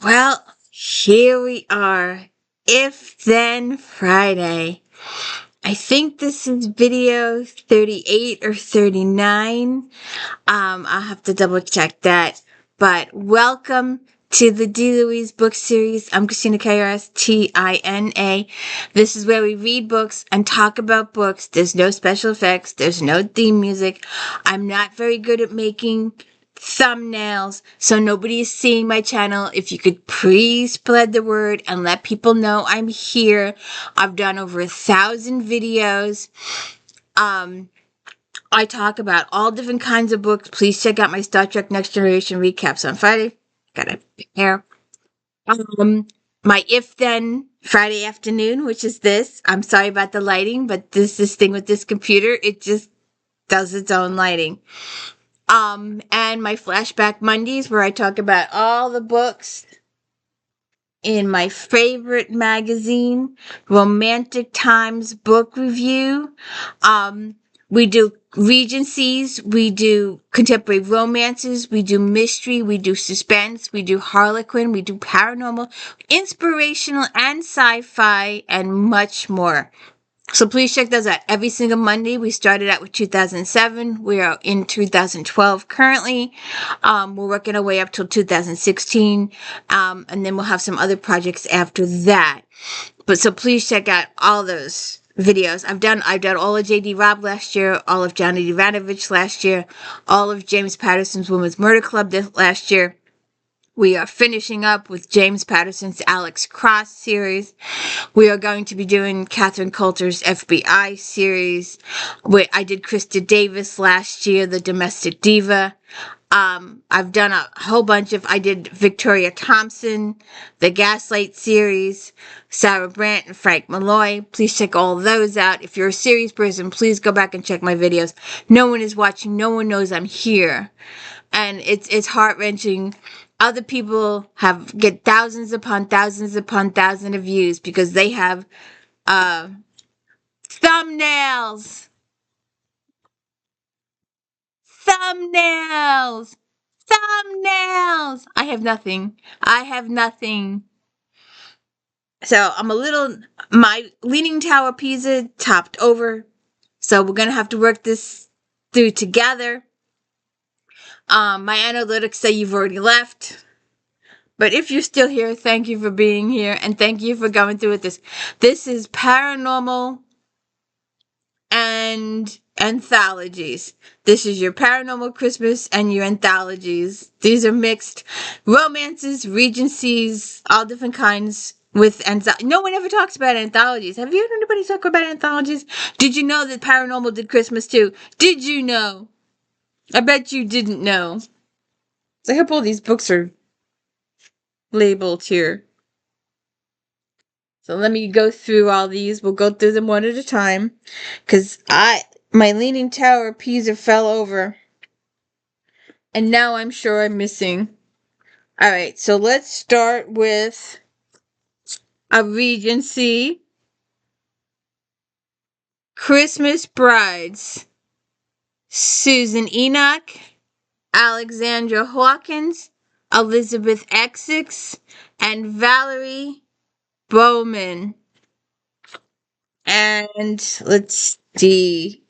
Well, here we are. If Then Friday. I think this is video 38 or 39. I'll have to double check that. But welcome to the D. Louise book series. I'm Christina, K-R-S-T-I-N-A. This is where we read books and talk about books. There's no special effects. There's no theme music. I'm not very good at making thumbnails, so nobody is seeing my channel. If you could please spread the word and let people know I'm here. I've done over 1,000 videos. I talk about all different kinds of books. Please check out my Star Trek Next Generation recaps on Friday. Gotta prepare. My If Then Friday afternoon, which is this. I'm sorry about the lighting, but this thing with this computer, it just does its own lighting. And my Flashback Mondays, where I talk about all the books in my favorite magazine, Romantic Times Book Review. We do Regencies, we do contemporary romances, we do mystery, we do suspense, we do Harlequin, we do paranormal, inspirational, and sci-fi, and much more. So please check those out. Every single Monday. We started out with 2007. We are in 2012 currently. We're working our way up till 2016. And then we'll have some other projects after that. But so please check out all those videos. I've done all of J.D. Robb last year, all of Johnny Ivanovich last year, all of James Patterson's Women's Murder Club last year. We are finishing up with James Patterson's Alex Cross series. We are going to be doing Catherine Coulter's FBI series. I did Krista Davis last year, the domestic diva. I've done a whole bunch I did Victoria Thompson, the Gaslight series, Sarah Brandt and Frank Malloy. Please check all those out. If you're a series person, please go back and check my videos. No one is watching. No one knows I'm here. And it's heart-wrenching. Other people get thousands upon thousands upon thousands of views because they have thumbnails. Thumbnails. Thumbnails. I have nothing. So my Leaning Tower of Pisa topped over. So we're going to have to work this through together. My analytics say you've already left. But if you're still here, thank you for being here. And thank you for going through with this. This is paranormal and anthologies. This is your paranormal Christmas and your anthologies. These are mixed romances, regencies, all different kinds with no one ever talks about anthologies. Have you heard anybody talk about anthologies? Did you know that Paranormal did Christmas too? Did you know? I bet you didn't know. So I hope all these books are labeled here. So let me go through all these. We'll go through them one at a time. Because my Leaning Tower of Pisa fell over. And now I'm sure I'm missing. Alright, so let's start with a Regency. Christmas Brides. Susan Enoch. Alexandra Hawkins. Elizabeth Essex. And Valerie Bowman. And let's see.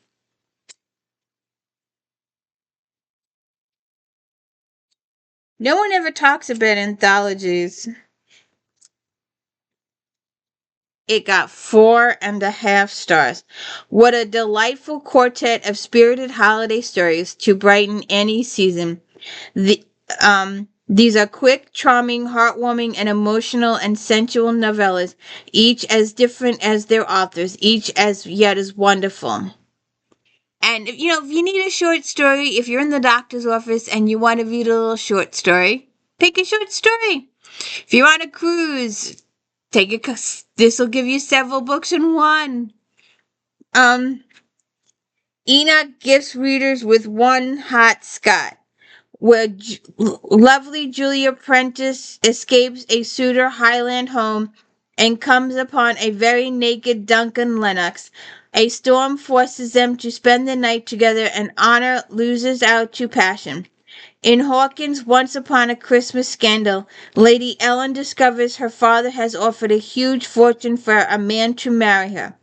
No one ever talks about anthologies. It got 4.5 stars. What a delightful quartet of spirited holiday stories to brighten any season. These are quick, charming, heartwarming, and emotional and sensual novellas, each as different as their authors, each as yet as wonderful. And, if you need a short story, if you're in the doctor's office and you want to read a little short story, pick a short story. If you're on a cruise, this will give you several books in one. Enoch gifts readers with One Hot Scot, where lovely Julia Prentice escapes a Suitor Highland home and comes upon a very naked Duncan Lennox. A storm forces them to spend the night together, and honor loses out to passion. In Hawkins' Once Upon a Christmas Scandal, Lady Ellen discovers her father has offered a huge fortune for a man to marry her.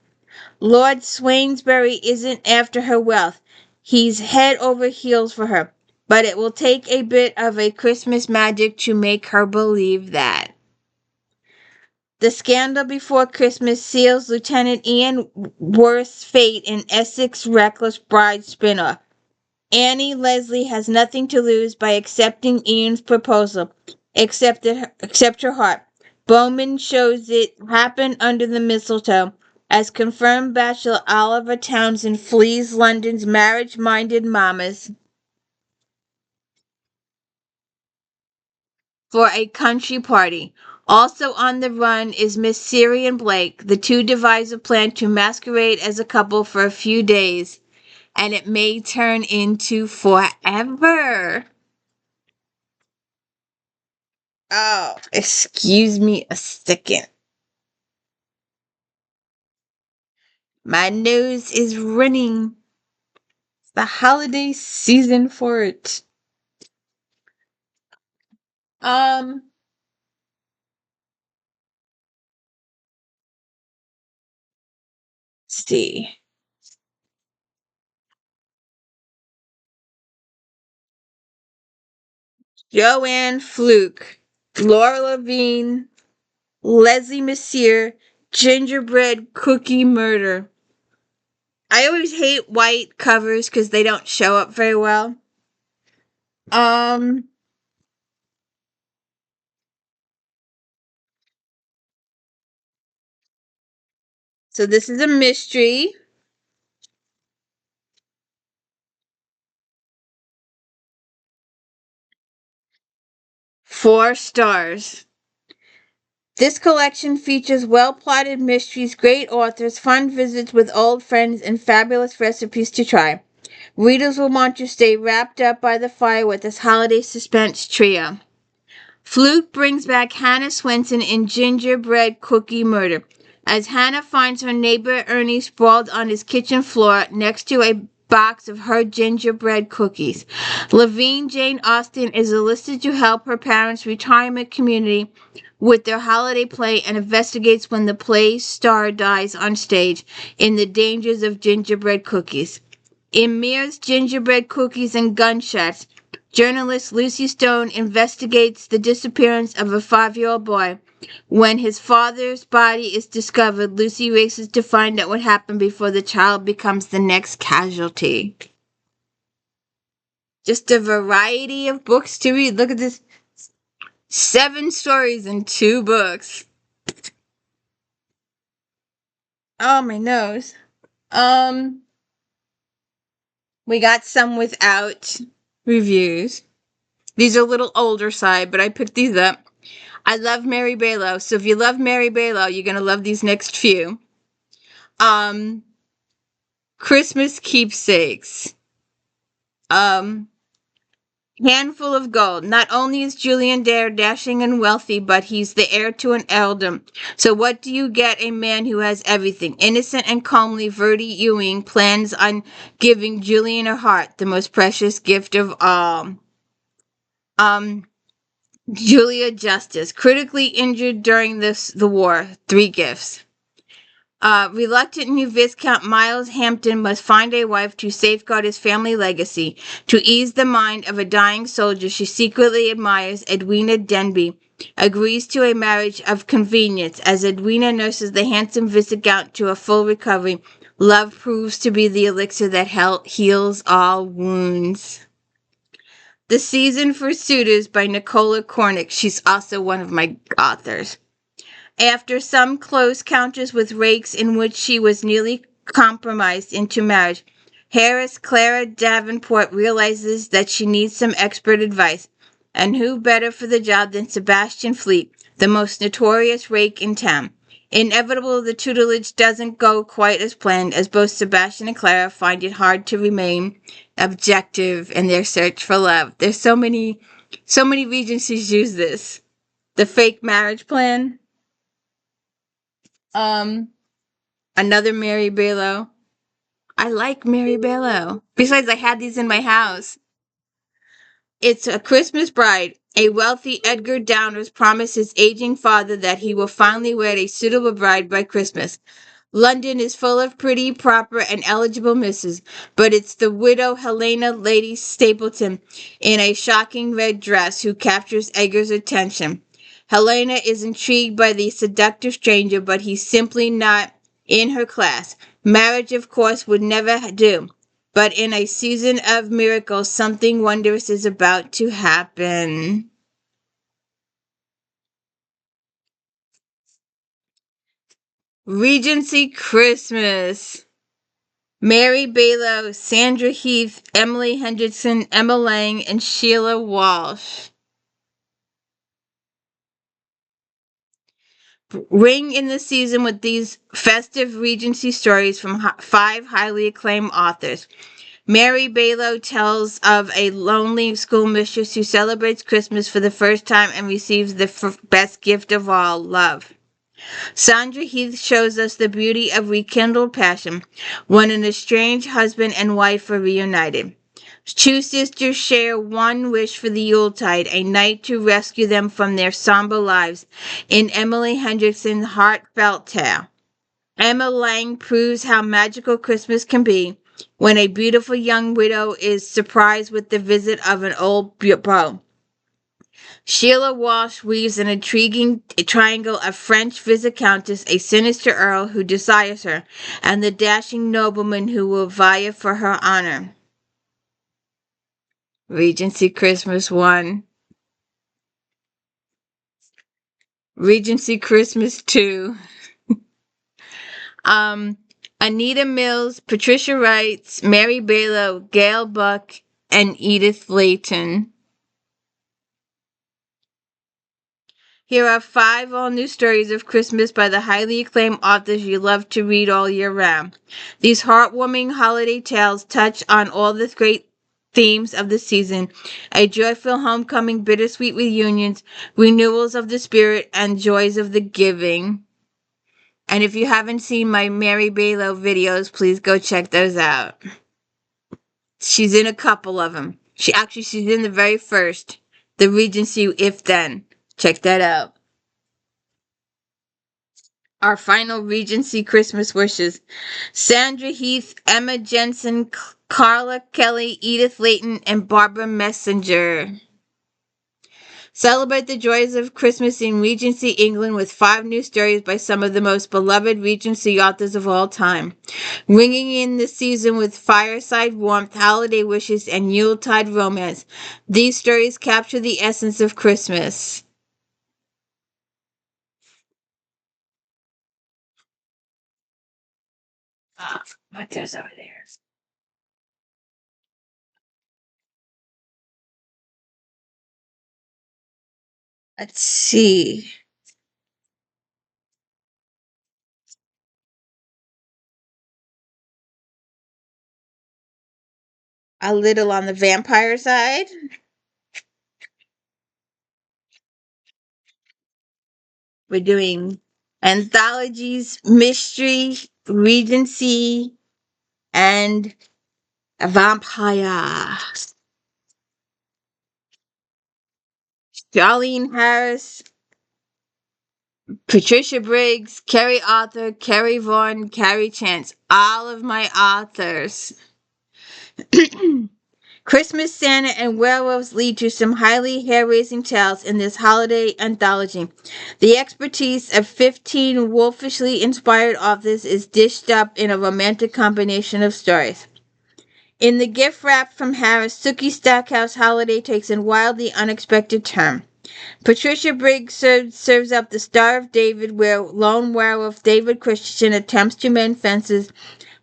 Lord Swainsbury isn't after her wealth. He's head over heels for her. But it will take a bit of a Christmas magic to make her believe that. The Scandal Before Christmas seals Lieutenant Ian Worth's fate in Essex Reckless Bride spin-off. Annie Leslie has nothing to lose by accepting Ian's proposal, except her heart. Bowman shows it happen under the mistletoe, as confirmed bachelor Oliver Townsend flees London's marriage-minded mamas for a country party. Also on the run is Miss Syrian Blake. The two devise a plan to masquerade as a couple for a few days, and it may turn into forever. Oh, excuse me a second. My nose is running. It's the holiday season for it. Um, let's see. Joanne Fluke, Laura Levine, Leslie Messier, Gingerbread Cookie Murder. I always hate white covers because they don't show up very well. Um, so this is a mystery. Four stars. This collection features well-plotted mysteries, great authors, fun visits with old friends, and fabulous recipes to try. Readers will want to stay wrapped up by the fire with this holiday suspense trio. Fluke brings back Hannah Swenson in Gingerbread Cookie Murder, as Hannah finds her neighbor Ernie sprawled on his kitchen floor next to a box of her gingerbread cookies. Levine Jane Austen is enlisted to help her parents' retirement community with their holiday play and investigates when the play's star dies on stage in the dangers of gingerbread cookies. In Mears Gingerbread Cookies and Gunshots, journalist Lucy Stone investigates the disappearance of a 5-year-old boy. When his father's body is discovered, Lucy races to find out what happened before the child becomes the next casualty. Just a variety of books to read. Look at this. 7 stories in 2 books. Oh, my nose. We got some without reviews. These are a little older side, but I picked these up. I love Mary Balough, so if you love Mary Balough, you're gonna love these next few. Christmas Keepsakes. Handful of Gold. Not only is Julian Dare dashing and wealthy, but he's the heir to an earldom. So what do you get a man who has everything? Innocent and calmly, Verdi Ewing plans on giving Julian a heart, the most precious gift of all. Julia Justice, critically injured during the war. 3 gifts. Reluctant new Viscount Miles Hampton must find a wife to safeguard his family legacy. To ease the mind of a dying soldier she secretly admires, Edwina Denby agrees to a marriage of convenience. As Edwina nurses the handsome Viscount to a full recovery, love proves to be the elixir that heals all wounds. The Season for Suitors by Nicola Cornick. She's also one of my authors. After some close counters with rakes in which she was nearly compromised into marriage, heiress Clara Davenport realizes that she needs some expert advice. And who better for the job than Sebastian Fleet, the most notorious rake in town? Inevitable, the tutelage doesn't go quite as planned, as both Sebastian and Clara find it hard to remain objective in their search for love. There's so many Regencies use this. The fake marriage plan. Another Mary Balough. I like Mary Balough. Besides, I had these in my house. It's A Christmas Bride. A wealthy Edgar Downers promises his aging father that he will finally wed a suitable bride by Christmas. London is full of pretty, proper, and eligible misses, but it's the widow Helena Lady Stapleton in a shocking red dress who captures Edgar's attention. Helena is intrigued by the seductive stranger, but he's simply not in her class. Marriage, of course, would never do. But in a season of miracles, something wondrous is about to happen. Regency Christmas. Mary Balough, Sandra Heath, Emily Henderson, Emma Lang, and Sheila Walsh. Ring in the season with these festive Regency stories from 5 highly acclaimed authors. Mary Balough tells of a lonely schoolmistress who celebrates Christmas for the first time and receives the best gift of all, love. Sandra Heath shows us the beauty of rekindled passion when an estranged husband and wife are reunited. Two sisters share one wish for the Yuletide, a night to rescue them from their somber lives, in Emily Henderson's heartfelt tale. Emma Lang proves how magical Christmas can be when a beautiful young widow is surprised with the visit of an old beau. Sheila Walsh weaves an intriguing triangle of French Viscountess, a sinister earl who desires her, and the dashing nobleman who will vie for her honor. Regency Christmas 1. Regency Christmas 2. Anita Mills, Patricia Wright, Mary Balough, Gail Buck, and Edith Layton. Here are 5 all-new stories of Christmas by the highly acclaimed authors you love to read all year round. These heartwarming holiday tales touch on all the great themes of the season: a joyful homecoming, bittersweet reunions, renewals of the spirit, and joys of the giving. And if you haven't seen my Mary Balough videos, please go check those out. She's in a couple of them. She's in the very first, the Regency If Then. Check that out. Our final Regency Christmas wishes: Sandra Heath, Emma Jensen, Carla Kelly, Edith Layton, and Barbara Messenger. Celebrate the joys of Christmas in Regency England with 5 new stories by some of the most beloved Regency authors of all time. Ringing in the season with fireside warmth, holiday wishes, and Yuletide romance, these stories capture the essence of Christmas. What there's over there? Let's see. A little on the vampire side. We're doing Anthologies, Mystery, Regency, and a Vampire. Charlene Harris, Patricia Briggs, Carrie Arthur, Carrie Vaughan, Carrie Chance. All of my authors. Christmas, Santa, and werewolves lead to some highly hair-raising tales in this holiday anthology. The expertise of 15 wolfishly inspired authors is dished up in a romantic combination of stories. In the gift wrap from Harris, Sookie Stackhouse holiday takes a wildly unexpected turn. Patricia Briggs serves up the Star of David, where lone werewolf David Christensen attempts to mend fences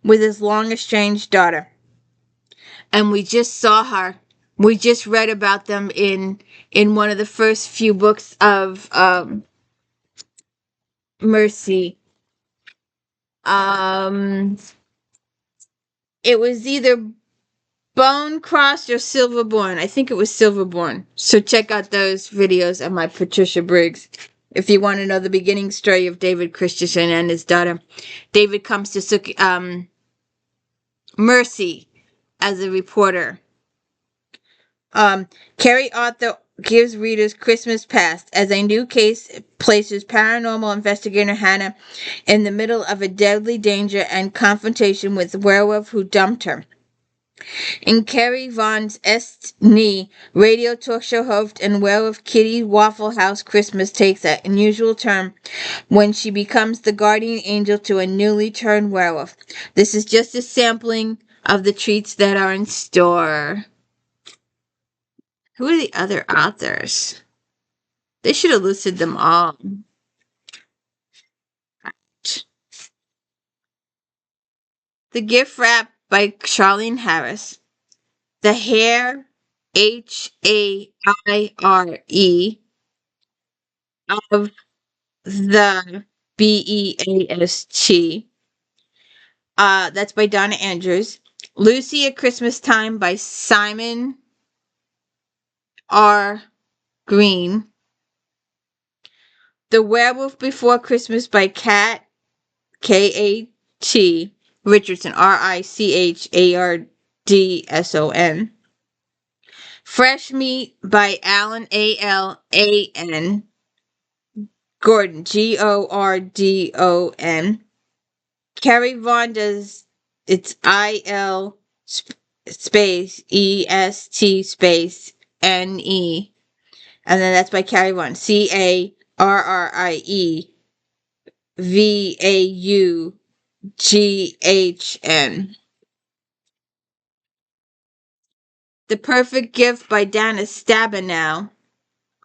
with his long-estranged daughter. And we just saw her. We just read about them in one of the first few books of Mercy. It was either Bone Crossed or Silverborn. I think it was Silverborn. So check out those videos of my Patricia Briggs if you want to know the beginning story of David Christensen and his daughter. David comes to Mercy as a reporter. Carrie Arthur gives readers Christmas Past as a new case places paranormal investigator Hannah in the middle of a deadly danger and confrontation with the werewolf who dumped her. In Carrie Vaughn's Estney, radio talk show host and werewolf Kitty Waffle House Christmas takes an unusual turn when she becomes the guardian angel to a newly turned werewolf. This is just a sampling of the treats that are in store. Who are the other authors? They should have listed them all. The Gift Wrap by Charlaine Harris. The Hair, Haire, of the Best. That's by Donna Andrews. Lucy at Christmas Time by Simon R. Green. The Werewolf Before Christmas by Kat K-A-T Richardson, Richardson. Fresh Meat by Alan Alan Gordon, Gordon. Carrie Vaughn does it's IL space EST space NE. And then that's by Carrie Vaughn. CARRIEVAUGHN. The Perfect Gift by Dana Stabenow.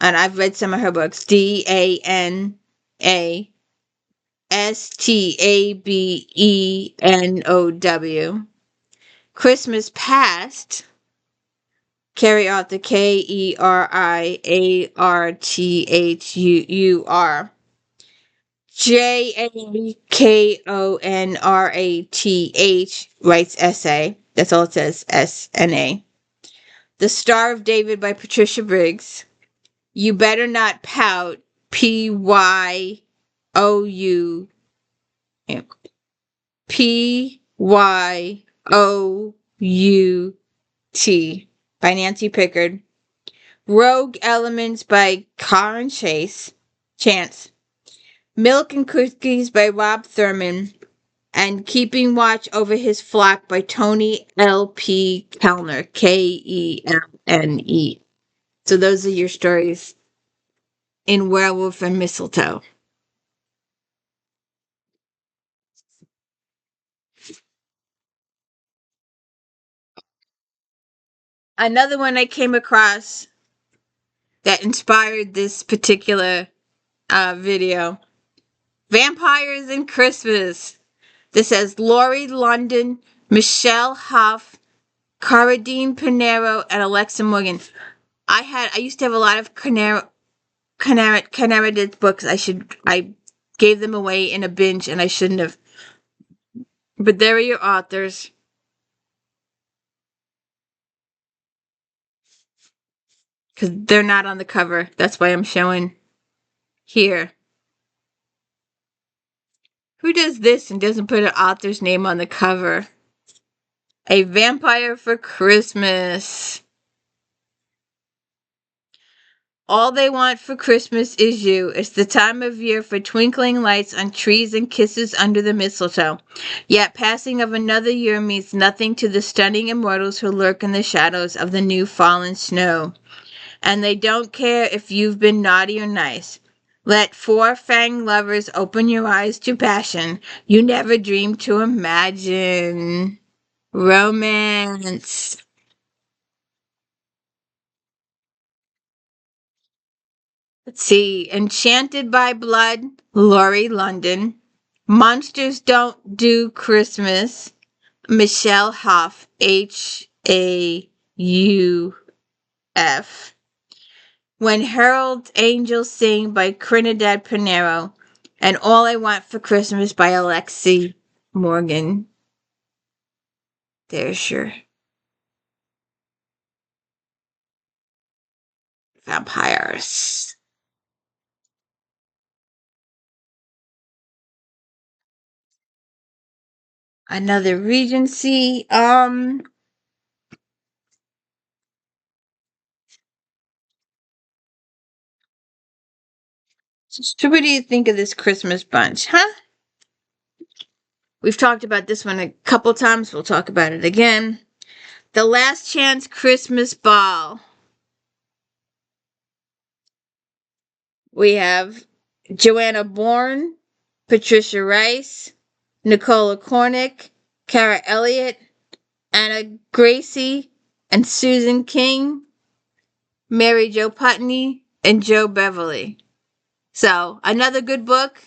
And I've read some of her books. DANASTABENOW. Christmas Past. Carrie Arthur, KERRIARTHUR. JAKONRATH writes essay. That's all it says. SNA. The Star of David by Patricia Briggs. You Better Not Pout. PYOU. PYOUT by Nancy Pickard. Rogue Elements by Karen Chance. Milk and Cookies by Rob Thurman. And Keeping Watch Over His Flock by Tony L.P. Kellner. KELNE. So those are your stories in Werewolf and Mistletoe. Another one I came across that inspired this particular video. Vampires in Christmas. This says Laurie London, Michelle Huff, Caradine Pinero, and Alexa Morgan. I used to have a lot of Canara books. I gave them away in a binge and I shouldn't have. But there are your authors. Because they're not on the cover. That's why I'm showing here. Who does this and doesn't put an author's name on the cover? A Vampire for Christmas. All they want for Christmas is you. It's the time of year for twinkling lights on trees and kisses under the mistletoe. Yet passing of another year means nothing to the stunning immortals who lurk in the shadows of the new fallen snow. And they don't care if you've been naughty or nice. Let four-fanged lovers open your eyes to passion you never dreamed to imagine. Romance. Let's see. Enchanted by Blood, Laurie London. Monsters Don't Do Christmas, Michelle Huff, HAUF. When Herald Angels Sing by Trinidad Pinero. And All I Want for Christmas by Alexa Morgan. There's your vampires. Another Regency. So what do you think of this Christmas bunch, huh? We've talked about this one a couple times. We'll talk about it again. The Last Chance Christmas Ball. We have Joanna Bourne, Patricia Rice, Nicola Cornick, Cara Elliott, Anna Gracie, and Susan King, Mary Jo Putney, and Joe Beverly. So, another good book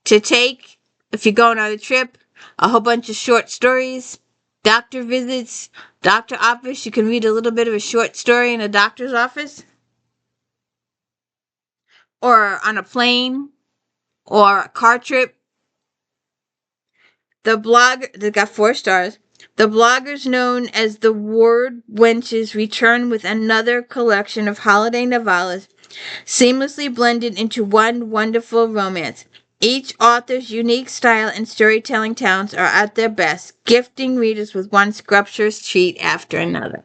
to take if you're going on a trip. A whole bunch of short stories, doctor visits, doctor office. You can read a little bit of a short story in a doctor's office, or on a plane, or a car trip. The blog, they got 4 stars. The bloggers known as the Word Wenches return with another collection of holiday novellas, seamlessly blended into one wonderful romance. Each author's unique style and storytelling talents are at their best, gifting readers with one scrumptious treat after another.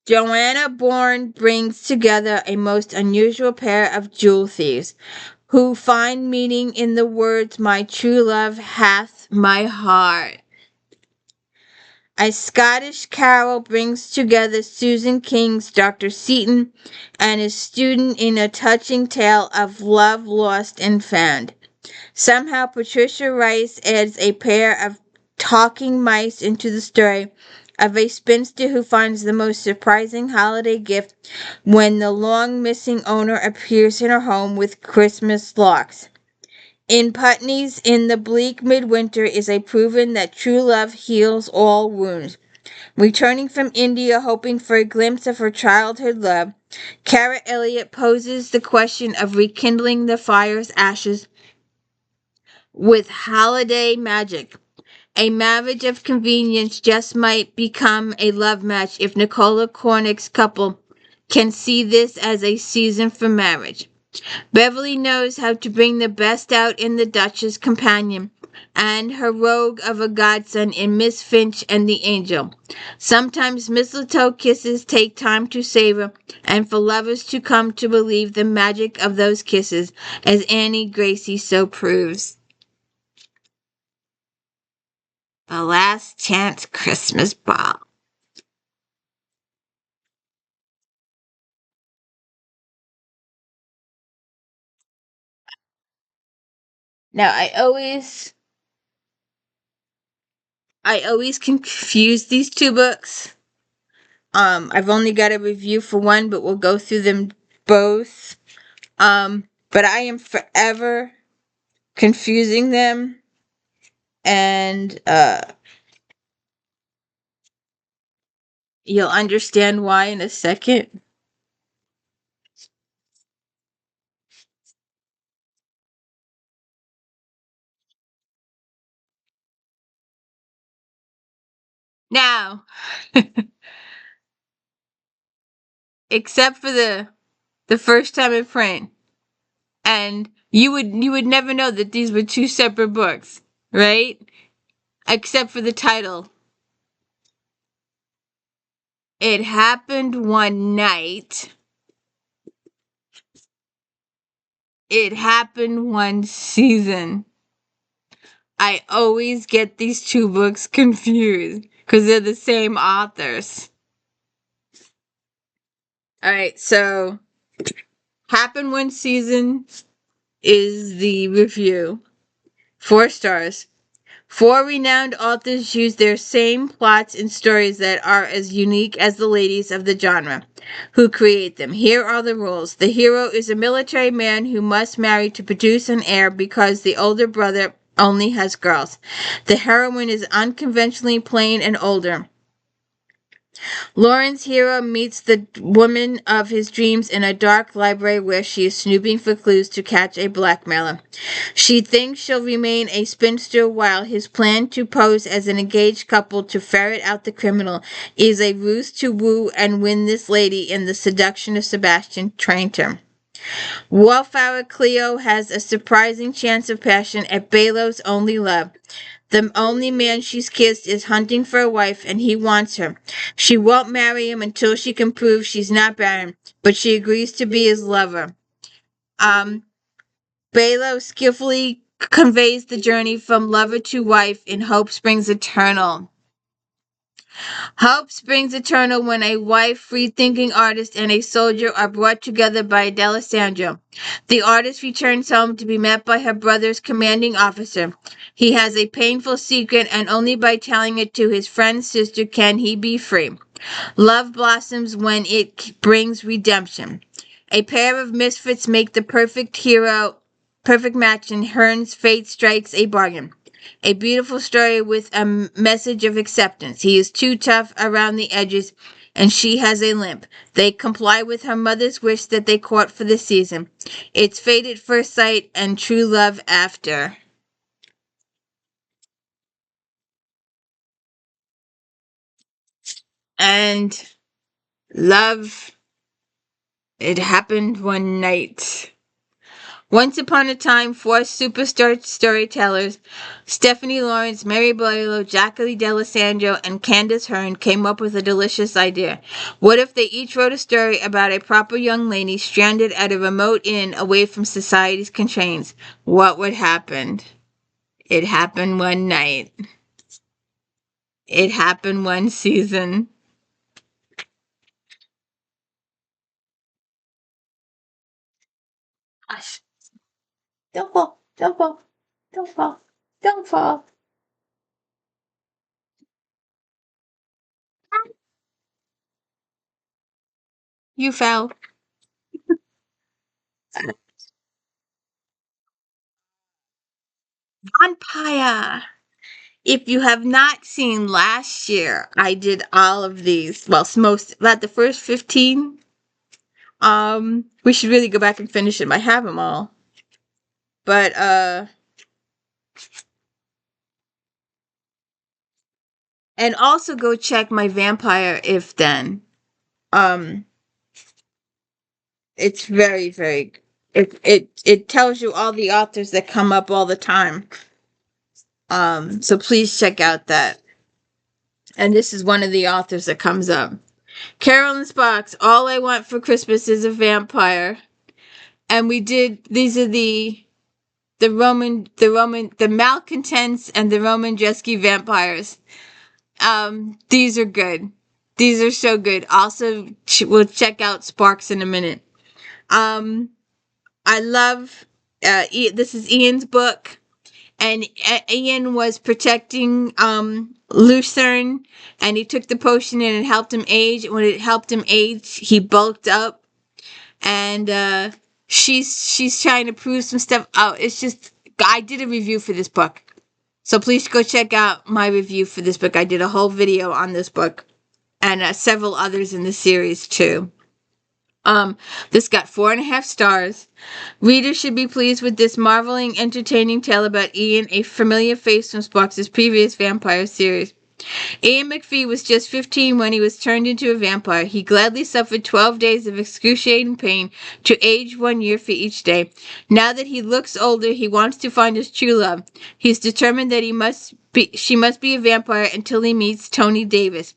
Joanna Bourne brings together a most unusual pair of jewel thieves who find meaning in the words, "My true love hath my heart." A Scottish Carol brings together Susan King's Dr. Seaton and his student in a touching tale of love lost and found. Somehow Patricia Rice adds a pair of talking mice into the story of a spinster who finds the most surprising holiday gift when the long-missing owner appears in her home with Christmas locks. In Putney's In the Bleak Midwinter is a proven that true love heals all wounds. Returning from India hoping for a glimpse of her childhood love, Cara Elliott poses the question of rekindling the fire's ashes with holiday magic. A marriage of convenience just might become a love match if Nicola Cornick's couple can see this as a season for marriage. Beverly knows how to bring the best out in the Duchess companion and her rogue of a godson in Miss Finch and the Angel. Sometimes mistletoe kisses take time to savor and for lovers to come to believe the magic of those kisses, as Annie Gracie so proves. The Last Chance Christmas Ball. Now I always confuse these 2 books. I've only got a review for one, but we'll go through them both. But I am forever confusing them, and you'll understand why in a second. Now, except for the first time in print, and you would never know that these were 2 separate books, right? Except for the title. It happened one night. It happened one season. I always get these 2 books confused because they're the same authors. Alright, so Happened One Season is the review. 4 stars. 4 renowned authors use their same plots and stories that are as unique as the ladies of the genre who create them. Here are the rules. The hero is a military man who must marry to produce an heir because the older brother only has girls. The heroine is unconventionally plain and older. Lauren's hero meets the woman of his dreams in a dark library where she is snooping for clues to catch a blackmailer. She thinks she'll remain a spinster while his plan to pose as an engaged couple to ferret out the criminal is a ruse to woo and win this lady in the seduction of Sebastian Traynter. Wallflower Cleo has a surprising chance of passion at Balogh's only love, The only man she's kissed is hunting for a wife, and he wants her. She won't marry him until she can prove she's not barren, but she agrees to be his lover. BALOGH skillfully conveys the journey from lover to wife in Hope Springs Eternal. Hope springs eternal when a wife, free-thinking artist, and a soldier are brought together by D'Alessandro. The artist returns home to be met by her brother's commanding officer. He has a painful secret, and only by telling it to his friend's sister can he be free. Love blossoms when it brings redemption. A pair of misfits make the perfect match, and Hearn's fate strikes a bargain. A beautiful story with a message of acceptance. He is too tough around the edges, and she has a limp. They comply with her mother's wish that they court for the season. It's fate at first sight and true love after. And love, it happened one night. Once upon a time, four superstar storytellers, Stephanie Lawrence, Mary BALOGH, Jacqueline D'Alessandro, and Candace Hearn, came up with a delicious idea. What if they each wrote a story about a proper young lady stranded at a remote inn away from society's constraints? What would happen? It happened one night. It happened one season. Hush. Don't fall. Don't fall. Don't fall. Don't fall. You fell. Vampire. If you have not seen last year, I did all of these. Well, most, about the first 15. We should really go back and finish them. I have them all. But, and also go check my Vampire If Then. Um, it's very, very, it tells you all the authors that come up all the time. So please check out that. And this is one of the authors that comes up. Carolyn's Box, All I Want for Christmas is a Vampire. And we did, these are the malcontents and the Roman Jesky vampires. These are good. These are so good. Also, we'll check out Sparks in a minute. I love, this is Ian's book. And Ian was protecting Lucerne, and he took the potion and it helped him age. When it helped him age, he bulked up. And she's trying to prove some stuff out. It's just, I did a review for this book. So please go check out my review for this book. I did a whole video on this book. And several others in the series too. This got 4.5 stars. Readers should be pleased with this marveling, entertaining tale about Ian, a familiar face from Sparks' previous vampire series. Ian McPhee was just 15 when he was turned into a vampire. He gladly suffered 12 days of excruciating pain to age 1 year for each day. Now that he looks older, he wants to find his true love. He's determined that she must be a vampire until he meets Tony Davis.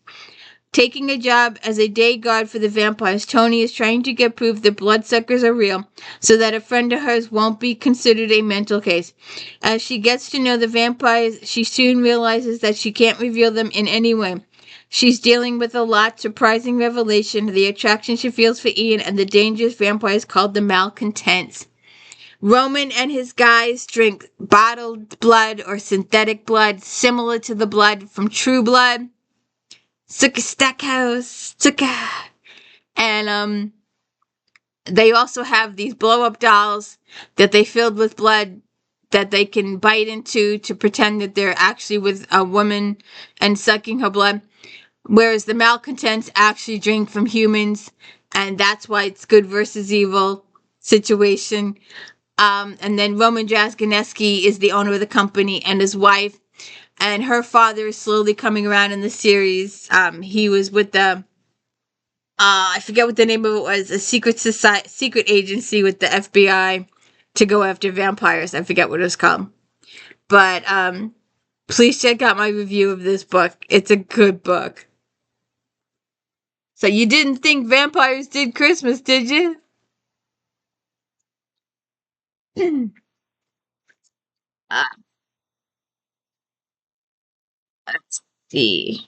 Taking a job as a day guard for the vampires, Tony is trying to get proof that bloodsuckers are real so that a friend of hers won't be considered a mental case. As she gets to know the vampires, she soon realizes that she can't reveal them in any way. She's dealing with a lot, surprising revelation, the attraction she feels for Ian, and the dangerous vampires called the malcontents. Roman and his guys drink bottled blood or synthetic blood similar to the blood from True Blood. Suka Stackhouse, Suka. And they also have these blow-up dolls that they filled with blood that they can bite into to pretend that they're actually with a woman and sucking her blood. Whereas the malcontents actually drink from humans, and that's why it's good versus evil situation. And then Roman Dragoneski is the owner of the company, and his wife. And her father is slowly coming around in the series. He was with the, I forget what the name of it was, a secret agency with the FBI to go after vampires. I forget what it was called. But please check out my review of this book. It's a good book. So you didn't think vampires did Christmas, did you? uh, let's see.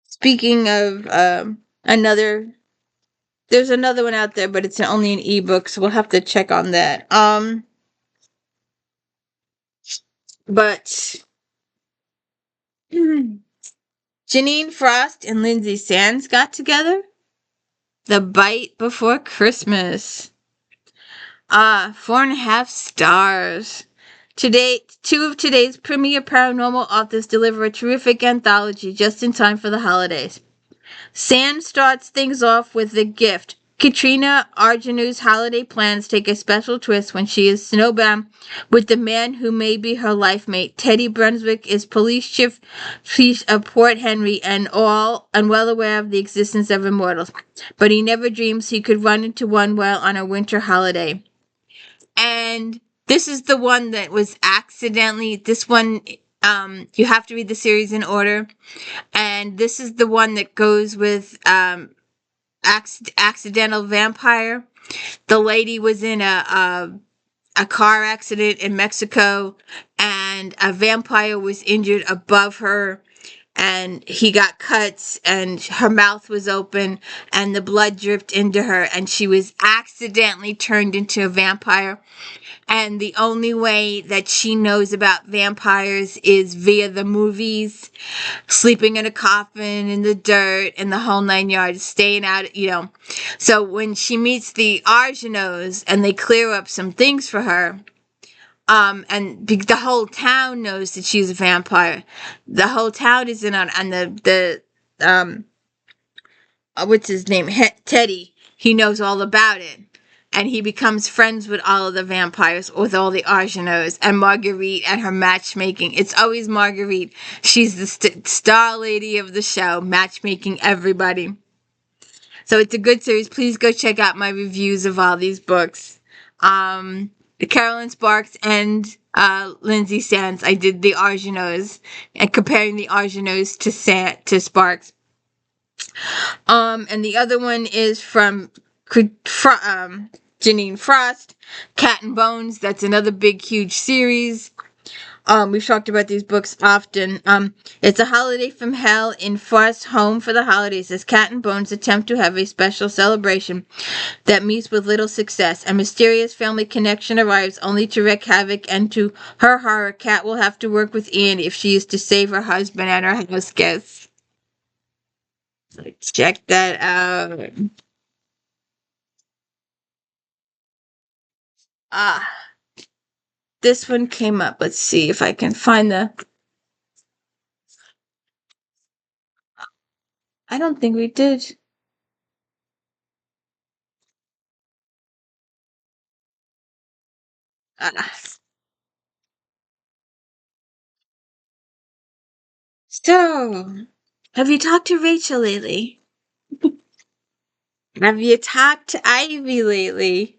Speaking of there's another one out there, but it's only an ebook, so we'll have to check on that. But Janine Frost and Lindsay Sands got together. The Bite Before Christmas. 4.5 stars. Today, 2 of today's premier paranormal authors deliver a terrific anthology just in time for the holidays. Sand starts things off with The Gift. Katrina Arjanu's holiday plans take a special twist when she is snowbound with the man who may be her life mate. Teddy Brunswick is police chief of Port Henry and well aware of the existence of immortals, but he never dreams he could run into one while on a winter holiday. And this is the one that was accidentally, this one, you have to read the series in order. And this is the one that goes with Accidental Vampire. The lady was in a car accident in Mexico, and a vampire was injured above her, and he got cuts, and her mouth was open, and the blood dripped into her, and she was accidentally turned into a vampire. And the only way that she knows about vampires is via the movies, sleeping in a coffin in the dirt and the whole 9 yards, staying out, So when she meets the Arjanos and they clear up some things for her, and the whole town knows that she's a vampire. The whole town is in on, and what's his name? Teddy. He knows all about it. And he becomes friends with all of the vampires, with all the Arjanos, and Marguerite and her matchmaking. It's always Marguerite. She's the star lady of the show, matchmaking everybody. So it's a good series. Please go check out my reviews of all these books. Carolyn Sparks and Lindsay Sands. I did the Arjanos, and comparing the Arjanos to Sparks. And the other one is from Janine Frost, Cat and Bones. That's another big, huge series. We've talked about these books often. It's a holiday from hell in Frost's home for the holidays as Cat and Bones attempt to have a special celebration that meets with little success. A mysterious family connection arrives only to wreak havoc, and to her horror, Cat will have to work with Ian if she is to save her husband and her house guests. Let's check that out. This one came up. Let's see if I can find I don't think we did. So, have you talked to Rachel lately? Have you talked to Ivy lately?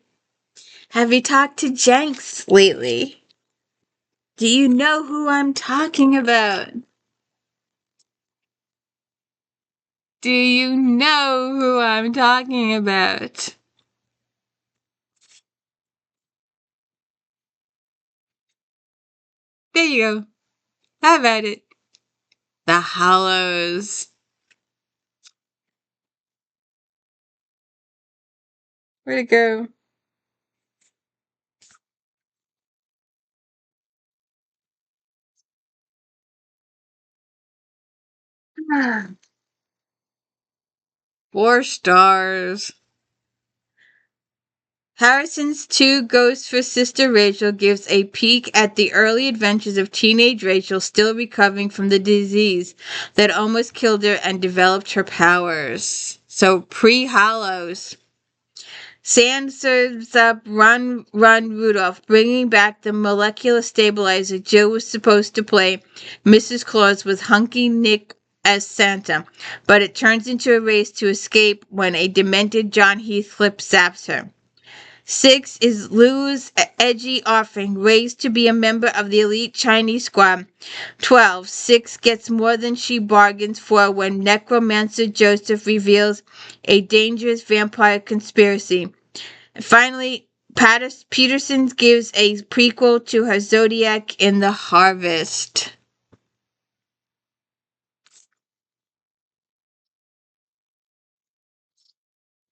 Have you talked to Jenks lately? Do you know who I'm talking about? Do you know who I'm talking about? There you go. How about it? The Hollows. Where'd it go? Ah. 4 stars. Harrison's Two Ghosts for Sister Rachel gives a peek at the early adventures of teenage Rachel still recovering from the disease that almost killed her and developed her powers. So, pre-Hollows. Sand serves up Run Rudolph, bringing back the molecular stabilizer Jill was supposed to play Mrs. Claus with Hunky Nick as Santa, but it turns into a race to escape when a demented John Heathcliff zaps her. 6 is Lu's edgy offering, raised to be a member of the elite Chinese squad. 12. 6 gets more than she bargains for when necromancer Joseph reveals a dangerous vampire conspiracy. And finally, Peterson gives a prequel to her Zodiac in the Harvest.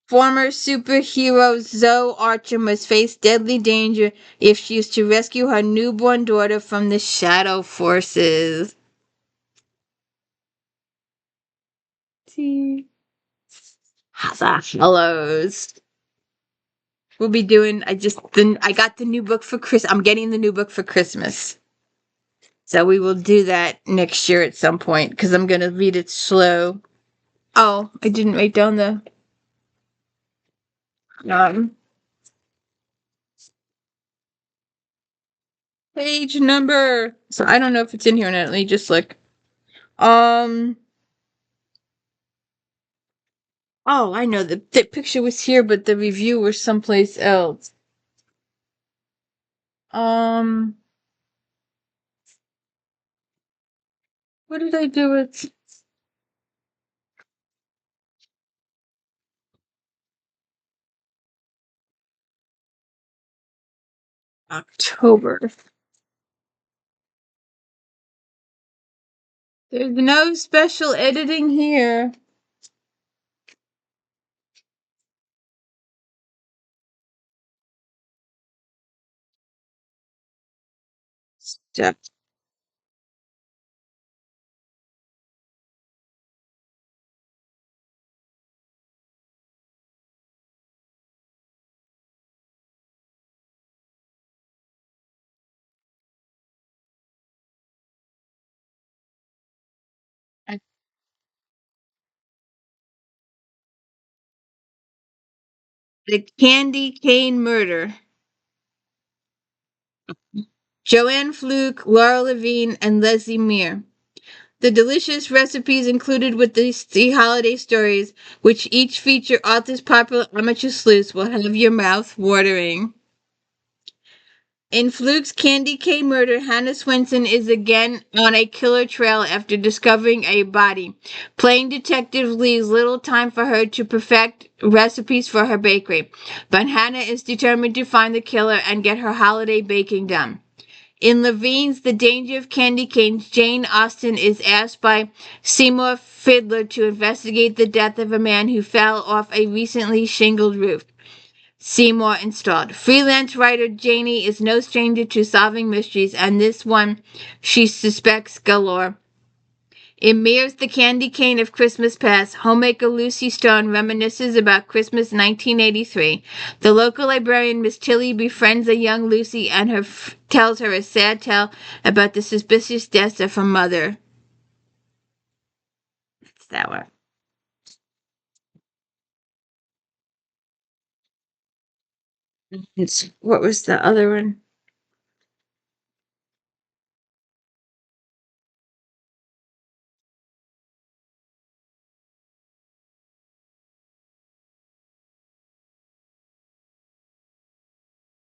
Former superhero Zoe Archer must face deadly danger if she is to rescue her newborn daughter from the shadow forces. See? Hellos. We'll be doing. I got the new book for I'm getting the new book for Christmas. So we will do that next year at some point because I'm gonna read it slow. Oh, I didn't write down the um page number. So I don't know if it's in here or not. Let me just look. Um Oh, I know the picture was here, but the review was someplace else. Um what did I do with October? There's no special editing here. Step. The Candy Cane Murder. Joanne Fluke, Laura Levine, and Leslie Muir. The delicious recipes included with the holiday stories, which each feature authors' popular amateur sleuths, will have your mouth watering. In Fluke's Candy Cane Murder, Hannah Swenson is again on a killer trail after discovering a body. Playing detective leaves little time for her to perfect recipes for her bakery, but Hannah is determined to find the killer and get her holiday baking done. In Levine's The Danger of Candy Canes, Jane Austen is asked by Seymour Fiddler to investigate the death of a man who fell off a recently shingled roof. Seymour installed. Freelance writer Janie is no stranger to solving mysteries, and this one she suspects galore. In Mears' The Candy Cane of Christmas Past, homemaker Lucy Stone reminisces about Christmas 1983. The local librarian Miss Tilly befriends a young Lucy and tells her a sad tale about the suspicious death of her mother. That's that one. What was the other one?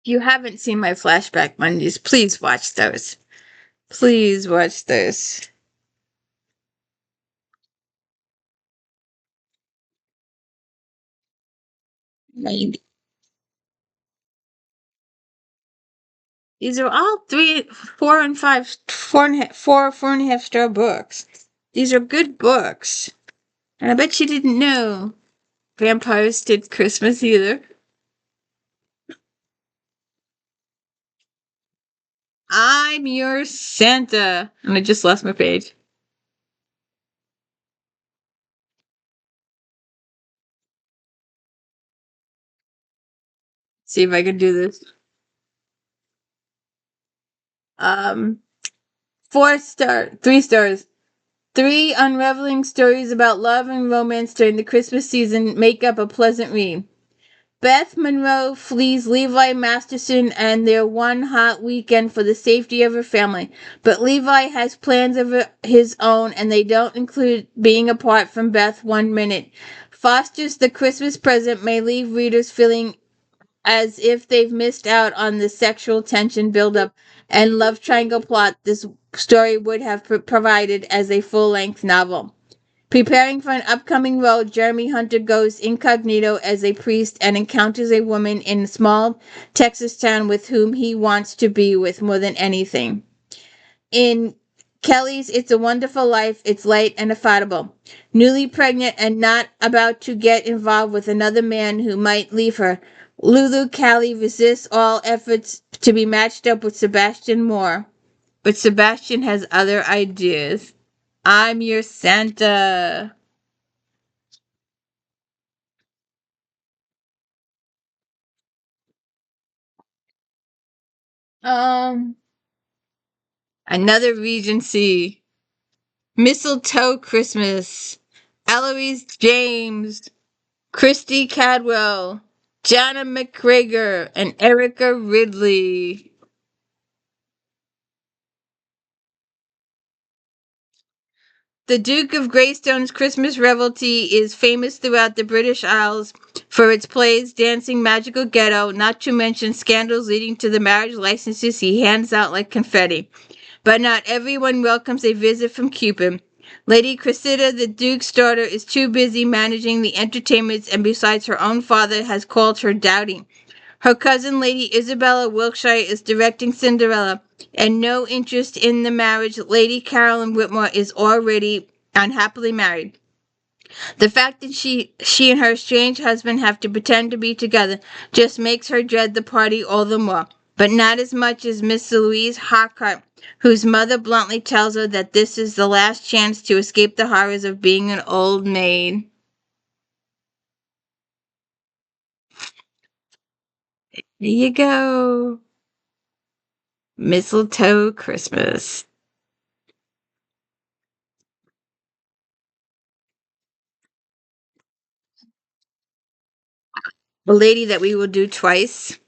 If you haven't seen my flashback Mondays, please watch those. Please watch those. These are all 3, 4, and 5, 4.5 star books. These are good books. And I bet you didn't know vampires did Christmas either. I'm your Santa. And I just lost my page. See if I can do this. 3 stars. 3 unraveling stories about love and romance during the Christmas season make up a pleasant read. Beth Monroe flees Levi Masterson and their one hot weekend for the safety of her family, but Levi has plans of his own and they don't include being apart from Beth 1 minute. Foster's The Christmas Present may leave readers feeling as if they've missed out on the sexual tension buildup and love triangle plot this story would have provided as a full-length novel. Preparing for an upcoming role, Jeremy Hunter goes incognito as a priest and encounters a woman in a small Texas town with whom he wants to be with more than anything. In Kelly's It's a Wonderful Life, it's light and affordable. Newly pregnant and not about to get involved with another man who might leave her, Lulu Callie resists all efforts to be matched up with Sebastian Moore. But Sebastian has other ideas. I'm your Santa. Um, Another Regency. Mistletoe Christmas. Eloise James. Christy Cadwell. Jana McGregor. And Erica Ridley. The Duke of Greystone's Christmas Revelry is famous throughout the British Isles for its plays, dancing, magical ghetto, not to mention scandals leading to the marriage licenses he hands out like confetti. But not everyone welcomes a visit from Cupid. Lady Cressida, the Duke's daughter, is too busy managing the entertainments and besides her own father has called her dowdy. Her cousin, Lady Isabella Wiltshire, is directing Cinderella, and no interest in the marriage. Lady Caroline Whitmore is already unhappily married. The fact that she and her estranged husband have to pretend to be together just makes her dread the party all the more, but not as much as Miss Louise Harcourt, whose mother bluntly tells her that this is the last chance to escape the horrors of being an old maid. There you go. Mistletoe Christmas. A lady that we will do twice.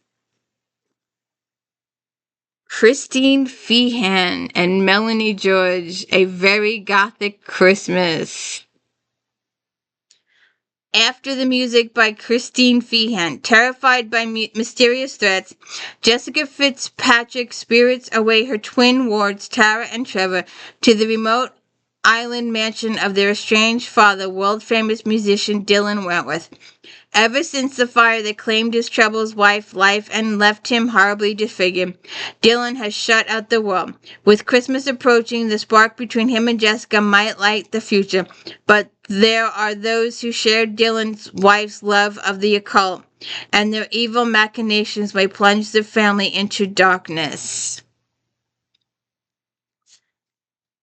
Christine Feehan and Melanie George, A Very Gothic Christmas. After the music by Christine Feehan, terrified by mysterious threats, Jessica Fitzpatrick spirits away her twin wards, Tara and Trevor, to the remote island mansion of their estranged father, world-famous musician Dylan Wentworth. Ever since the fire that claimed his trouble's life and left him horribly disfigured, Dylan has shut out the world. With Christmas approaching, the spark between him and Jessica might light the future, but there are those who share Dylan's wife's love of the occult, and their evil machinations may plunge the family into darkness.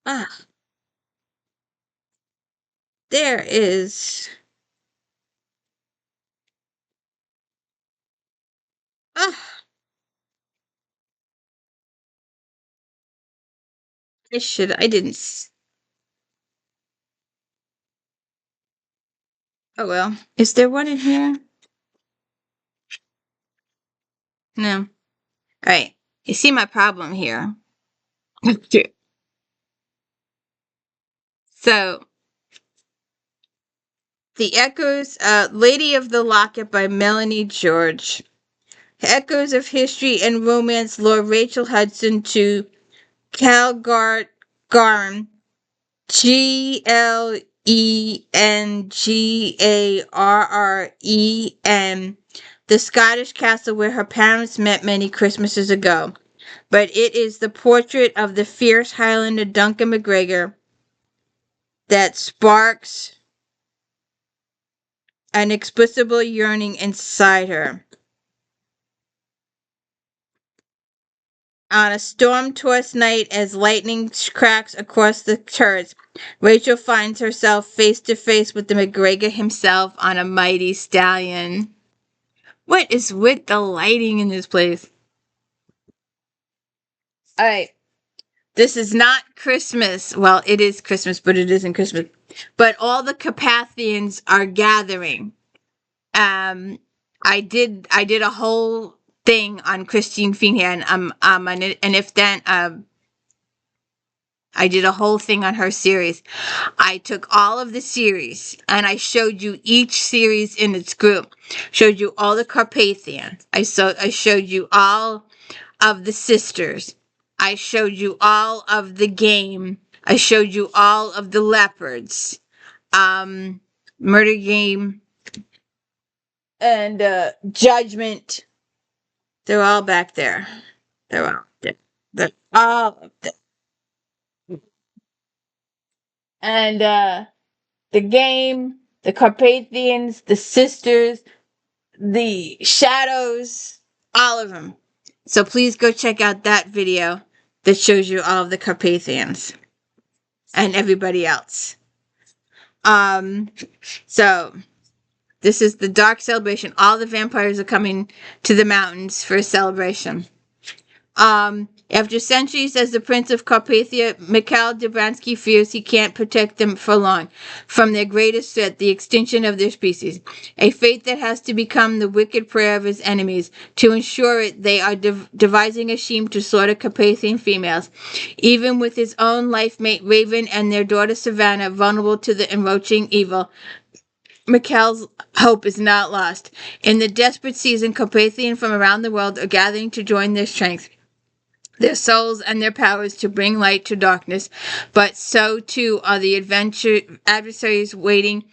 Ah, there is. Ah, I didn't. Oh well. Is there one in here? No. All right. You see my problem here. So, The Echoes, Lady of the Locket by Melanie George. Echoes of History and Romance lure Rachel Hudson to Calgarn, Glengarren, the Scottish castle where her parents met many Christmases ago. But it is the portrait of the fierce Highlander Duncan MacGregor that sparks an inexplicable yearning inside her. On a storm-tossed night, as lightning cracks across the turrets, Rachel finds herself face to face with the MacGregor himself on a mighty stallion. What is with the lighting in this place? Alright. This is not Christmas. Well, it is Christmas, but it isn't Christmas. But all the Carpathians are gathering. I did a whole thing on Christine Feehan. And if then I did a whole thing on her series. I took all of the series and I showed you each series in its group. Showed you all the Carpathians. I showed you all of the sisters. I showed you all of the game. I showed you all of the leopards. Murder Game and Judgment. They're all back there. They're all there. They're all up there. And the game, the Carpathians, the sisters, the shadows, all of them. So please go check out that video that shows you all of the Carpathians and everybody else. So this is the dark celebration. All the vampires are coming to the mountains for a celebration. After centuries as the Prince of Carpathia, Mikhail Dobransky fears he can't protect them for long from their greatest threat, the extinction of their species. A fate that has to become the wicked prayer of his enemies. To ensure it, they are devising a scheme to slaughter Carpathian females. Even with his own life mate Raven and their daughter Savannah vulnerable to the encroaching evil, Mikhail's hope is not lost. In the desperate season, Carpathians from around the world are gathering to join their strength, their souls, and their powers to bring light to darkness. But so too are the adversaries waiting,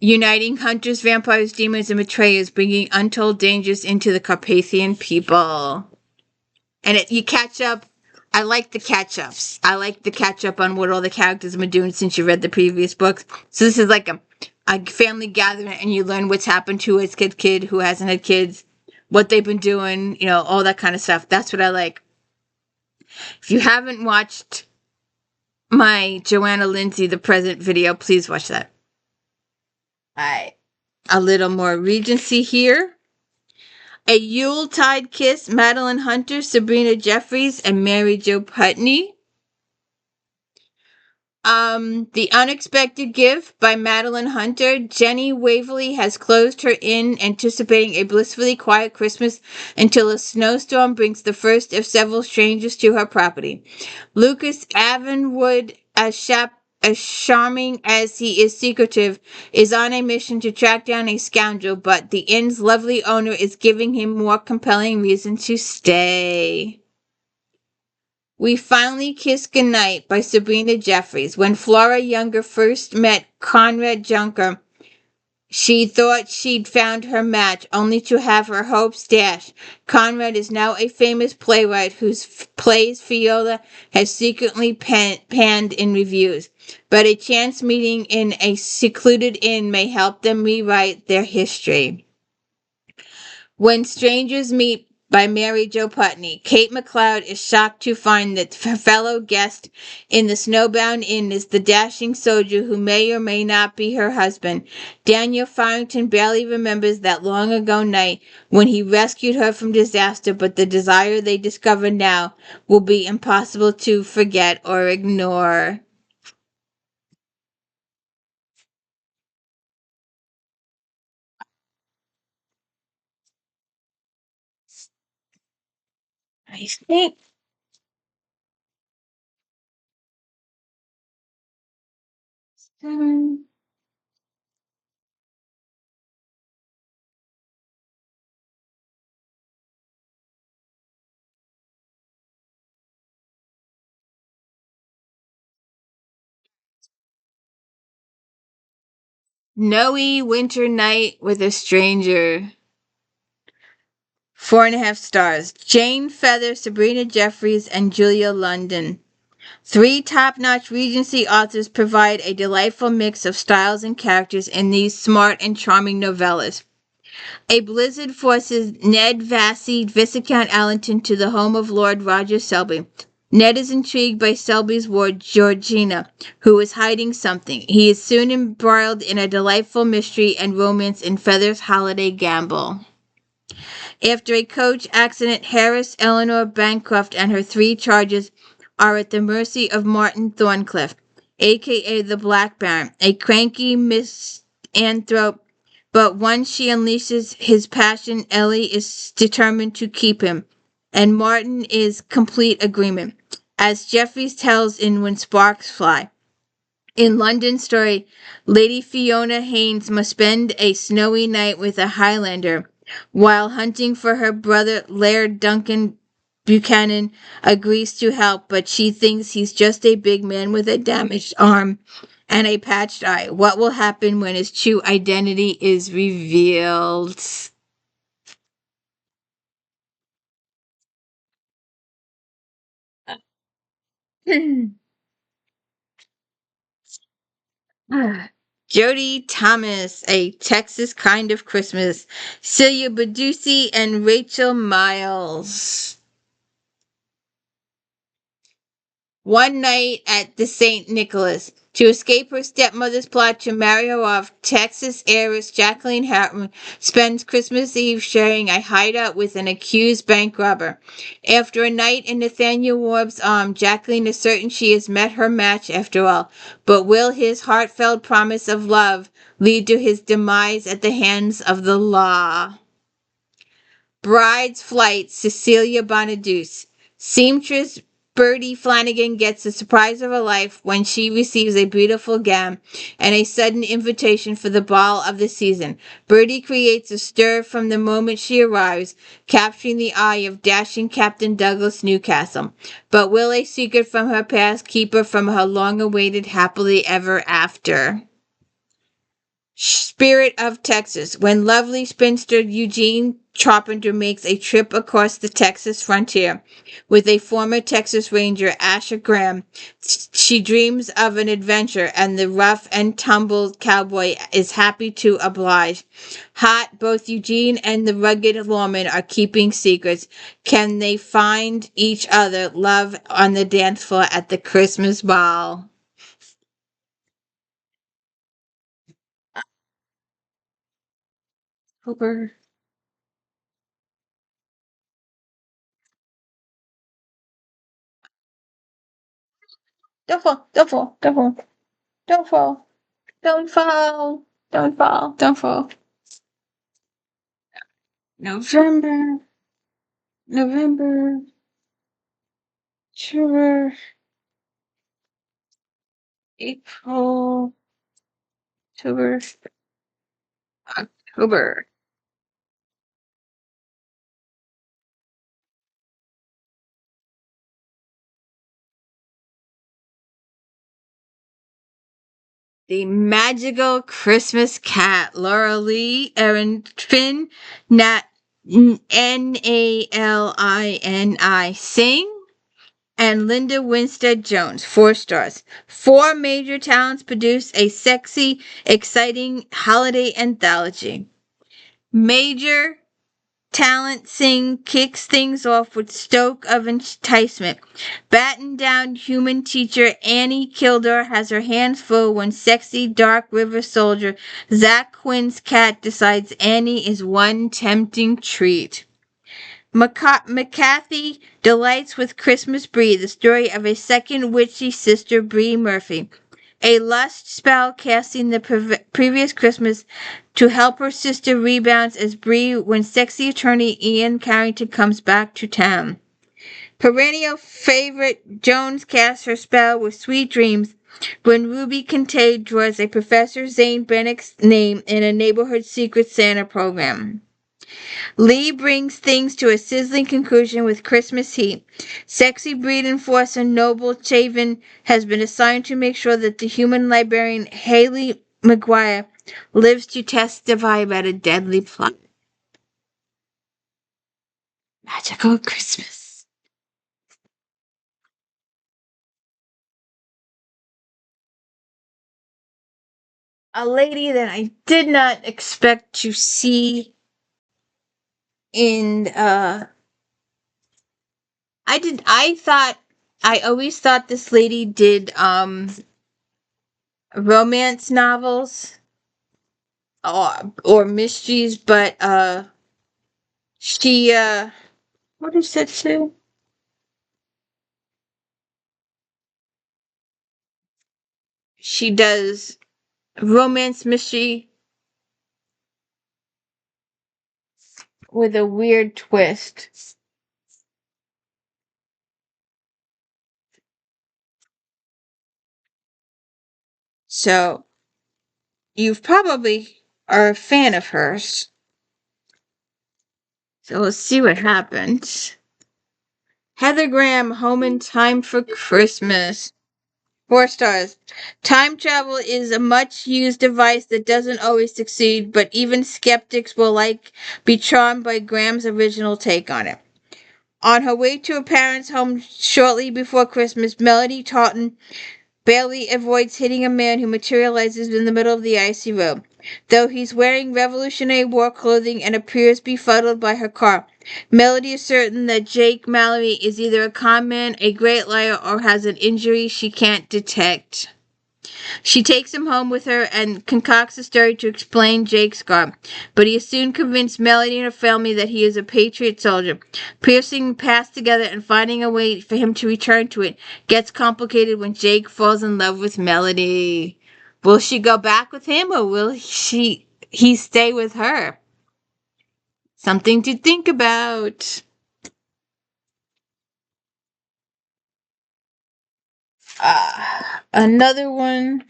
uniting hunters, vampires, demons, and betrayers, bringing untold dangers into the Carpathian people. And you catch up. I like the catch-ups. I like the catch-up on what all the characters have been doing since you read the previous books. So this is like a family gathering, and you learn what's happened to his kid, who hasn't had kids, what they've been doing, all that kind of stuff. That's what I like. If you haven't watched my Joanne Lindsay the Present video, please watch that. Alright. A little more Regency here. A Yuletide Kiss, Madeline Hunter, Sabrina Jeffries, and Mary Jo Putney. The Unexpected Gift by Madeline Hunter. Jenny Waverly has closed her inn, anticipating a blissfully quiet Christmas until a snowstorm brings the first of several strangers to her property. Lucas Avonwood, as charming as he is secretive, is on a mission to track down a scoundrel, but the inn's lovely owner is giving him more compelling reason to stay. We Finally Kiss Goodnight by Sabrina Jeffries. When Flora Younger first met Conrad Junker, she thought she'd found her match, only to have her hopes dashed. Conrad is now a famous playwright whose plays Fiola has secretly panned in reviews. But a chance meeting in a secluded inn may help them rewrite their history. When Strangers Meet by Mary Jo Putney. Kate McLeod is shocked to find that her fellow guest in the snowbound inn is the dashing soldier who may or may not be her husband. Daniel Farrington barely remembers that long ago night when he rescued her from disaster, but the desire they discover now will be impossible to forget or ignore. I think Snowy Winter Night with a Stranger. 4.5 stars. Jane Feather, Sabrina Jeffries, and Julia London. 3 top-notch Regency authors provide a delightful mix of styles and characters in these smart and charming novellas. A blizzard forces Ned Vassy, Viscount Allington, to the home of Lord Roger Selby. Ned is intrigued by Selby's ward, Georgina, who is hiding something. He is soon embroiled in a delightful mystery and romance in Feather's holiday gamble. After a coach accident, Harris Eleanor Bancroft and her 3 charges are at the mercy of Martin Thorncliffe, a.k.a. the Black Baron, a cranky misanthrope, but once she unleashes his passion, Ellie is determined to keep him, and Martin is complete agreement. as Jeffries tells in When Sparks Fly. In London Story, Lady Fiona Haynes must spend a snowy night with a Highlander. While hunting for her brother, Laird Duncan Buchanan agrees to help, but she thinks he's just a big man with a damaged arm and a patched eye. What will happen when his true identity is revealed? Jodi Thomas, A Texas Kind of Christmas. Celia Badusi and Rachel Miles. One night at the St. Nicholas. To escape her stepmother's plot to marry her off, Texas heiress Jacqueline Hartman spends Christmas Eve sharing a hideout with an accused bank robber. After a night in Nathaniel Warb's arms, Jacqueline is certain she has met her match after all. But will his heartfelt promise of love lead to his demise at the hands of the law? Bride's Flight, Cecilia Bonaduce. Seamstress Bertie Flanagan gets the surprise of her life when she receives a beautiful gown and a sudden invitation for the ball of the season. Bertie creates a stir from the moment she arrives, capturing the eye of dashing Captain Douglas Newcastle. But will a secret from her past keep her from her long-awaited happily ever after? Spirit of Texas. When lovely spinster Eugene Charpenter makes a trip across the Texas frontier with a former Texas Ranger, Asher Graham, she dreams of an adventure, and the rough and tumble cowboy is happy to oblige. Hot, both Eugene and the rugged lawman are keeping secrets. Can they find each other? Love on the dance floor at the Christmas ball. October. Don't fall, don't fall, don't fall, don't fall, don't fall, don't fall, don't fall. November, November, October, April, October, October. The Magical Christmas Cat, Laura Lee, Erin Finn, Nalini Singh, and Linda Winstead Jones, 4 stars. 4 major talents produce a sexy, exciting holiday anthology. Major talent Singh kicks things off with Stoke of Enticement. Battened down human teacher Annie Kildare has her hands full when sexy Dark River soldier Zach Quinn's cat decides Annie is one tempting treat. McCarthy delights with Christmas Bree, the story of a second witchy sister, Bree Murphy. A lust spell casting the previous Christmas to help her sister rebounds as Bree when sexy attorney Ian Carrington comes back to town. Perennial favorite Jones casts her spell with Sweet Dreams when Ruby Kincaid draws a Professor Zane Bennett's name in a neighborhood Secret Santa program. Lee brings things to a sizzling conclusion with Christmas Heat. Sexy breed enforcer Noble Chavin has been assigned to make sure that the human librarian Haley McGuire lives to testify about a deadly plot. Magical Christmas. A lady that I did not expect to see in I always thought this lady did romance novels or mysteries, but she what is that too? She does romance mystery with a weird twist. So you probably are a fan of hers. So let's see what happens. Heather Graham, Home in Time for Christmas. 4 stars. Time travel is a much used device that doesn't always succeed, but even skeptics will be charmed by Graham's original take on it. On her way to her parents' home shortly before Christmas, Melody Taunton barely avoids hitting a man who materializes in the middle of the icy road, though he's wearing Revolutionary War clothing and appears befuddled by her car. Melody is certain that Jake Mallory is either a con man, a great liar, or has an injury she can't detect. She takes him home with her and concocts a story to explain Jake's garb, but he is soon convinced Melody and her family that he is a patriot soldier. Piercing past together and finding a way for him to return to it gets complicated when Jake falls in love with Melody. Will she go back with him or will he stay with her? Something to think about. Another one.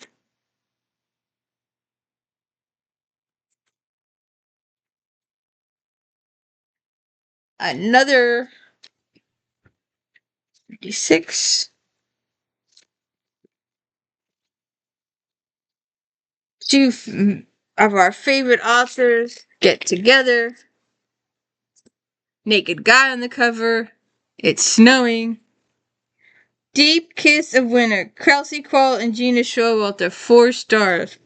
Another 56. Two of our favorite authors get together. Naked guy on the cover. It's snowing. Deep Kiss of Winter. Kelsey Cole and Gina Showalter. 4 stars.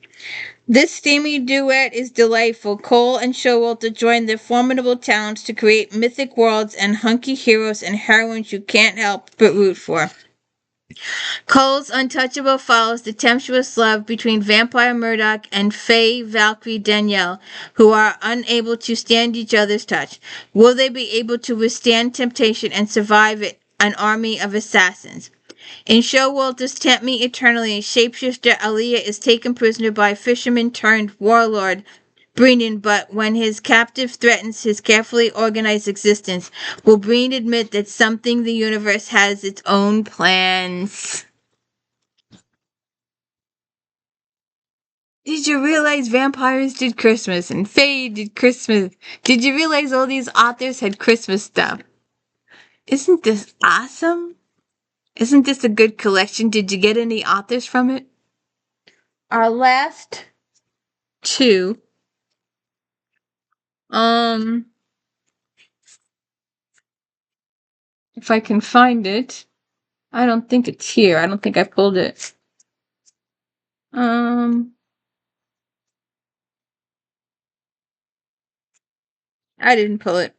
This steamy duet is delightful. Cole and Showalter join their formidable talents to create mythic worlds and hunky heroes and heroines you can't help but root for. Cole's Untouchable follows the tempestuous love between Vampire Murdoch and Fae Valkyrie Danielle, who are unable to stand each other's touch. Will they be able to withstand temptation and survive an army of assassins? In Showalter's Tempt Me Eternally, shapeshifter Aaliyah is taken prisoner by fisherman turned warlord Breenan, but when his captive threatens his carefully organized existence, will Breen admit that something the universe has its own plans? Did you realize vampires did Christmas and Fae did Christmas? Did you realize all these authors had Christmas stuff? Isn't this awesome? Isn't this a good collection? Did you get any authors from it? Our last two. If I can find it. I don't think it's here. I don't think I pulled it. I didn't pull it.